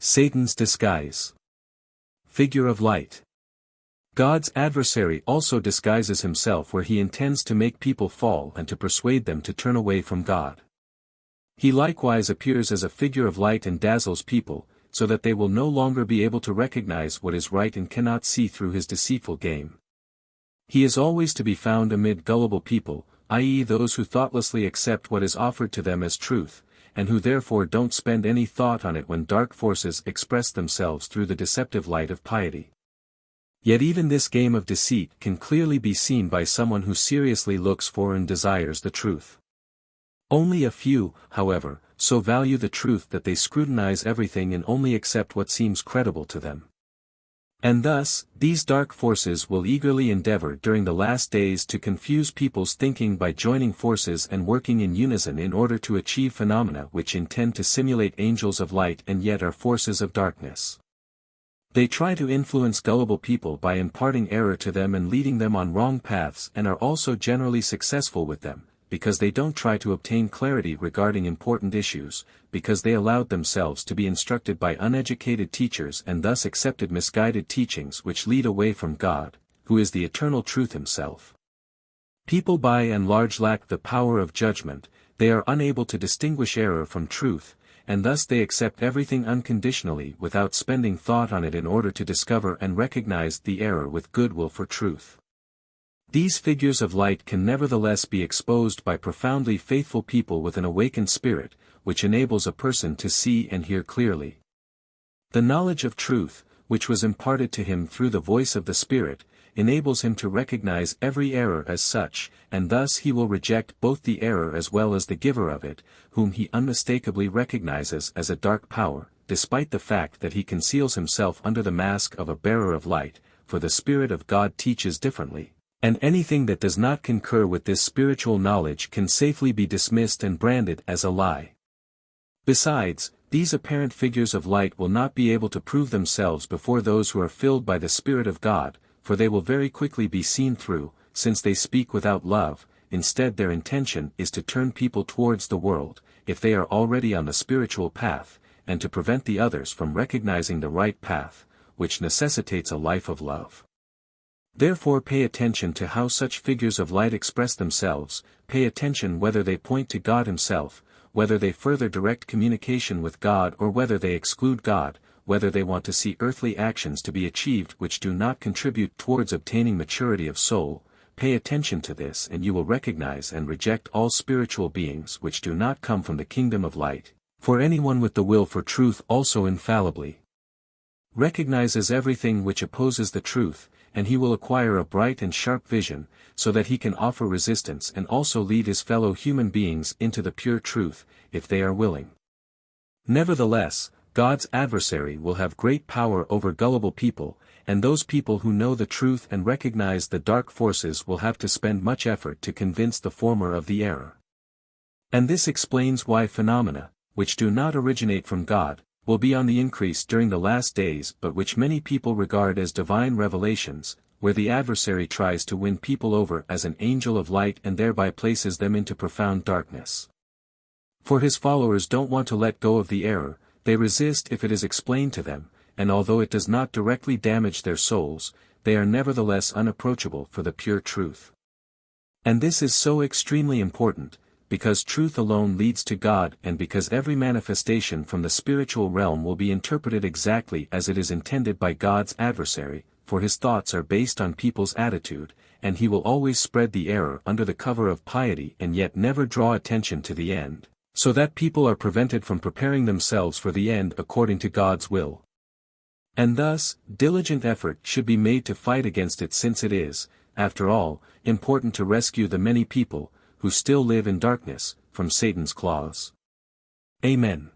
Satan's disguise. Figure of light. God's adversary also disguises himself where he intends to make people fall and to persuade them to turn away from God. He likewise appears as a figure of light and dazzles people, so that they will no longer be able to recognize what is right and cannot see through his deceitful game. He is always to be found amid gullible people, i.e. those who thoughtlessly accept what is offered to them as truth, and who therefore don't spend any thought on it when dark forces express themselves through the deceptive light of piety. Yet even this game of deceit can clearly be seen by someone who seriously looks for and desires the truth. Only a few, however, so value the truth that they scrutinize everything and only accept what seems credible to them. And thus, these dark forces will eagerly endeavour during the last days to confuse people's thinking by joining forces and working in unison in order to achieve phenomena which intend to simulate angels of light and yet are forces of darkness. They try to influence gullible people by imparting error to them and leading them on wrong paths and are also generally successful with them, because they don't try to obtain clarity regarding important issues, because they allowed themselves to be instructed by uneducated teachers and thus accepted misguided teachings which lead away from God, who is the eternal truth himself. People by and large lack the power of judgment, they are unable to distinguish error from truth, and thus they accept everything unconditionally without spending thought on it in order to discover and recognize the error with goodwill for truth. These figures of light can nevertheless be exposed by profoundly faithful people with an awakened spirit, which enables a person to see and hear clearly. The knowledge of truth, which was imparted to him through the voice of the Spirit, enables him to recognize every error as such, and thus he will reject both the error as well as the giver of it, whom he unmistakably recognizes as a dark power, despite the fact that he conceals himself under the mask of a bearer of light, for the Spirit of God teaches differently. And anything that does not concur with this spiritual knowledge can safely be dismissed and branded as a lie. Besides, these apparent figures of light will not be able to prove themselves before those who are filled by the Spirit of God, for they will very quickly be seen through, since they speak without love. Instead, their intention is to turn people towards the world, if they are already on the spiritual path, and to prevent the others from recognizing the right path, which necessitates a life of love. Therefore pay attention to how such figures of light express themselves, pay attention whether they point to God himself, whether they further direct communication with God or whether they exclude God, whether they want to see earthly actions to be achieved which do not contribute towards obtaining maturity of soul. Pay attention to this and you will recognize and reject all spiritual beings which do not come from the kingdom of light, for anyone with the will for truth also infallibly recognizes everything which opposes the truth, and he will acquire a bright and sharp vision, so that he can offer resistance and also lead his fellow human beings into the pure truth, if they are willing. Nevertheless, God's adversary will have great power over gullible people, and those people who know the truth and recognize the dark forces will have to spend much effort to convince the former of the error. And this explains why phenomena, which do not originate from God, will be on the increase during the last days but which many people regard as divine revelations, where the adversary tries to win people over as an angel of light and thereby places them into profound darkness. For his followers don't want to let go of the error, they resist if it is explained to them, and although it does not directly damage their souls, they are nevertheless unapproachable for the pure truth. And this is so extremely important, because truth alone leads to God and because every manifestation from the spiritual realm will be interpreted exactly as it is intended by God's adversary, for his thoughts are based on people's attitude, and he will always spread the error under the cover of piety and yet never draw attention to the end, so that people are prevented from preparing themselves for the end according to God's will. And thus, diligent effort should be made to fight against it since it is, after all, important to rescue the many people, who still live in darkness, from Satan's claws. Amen.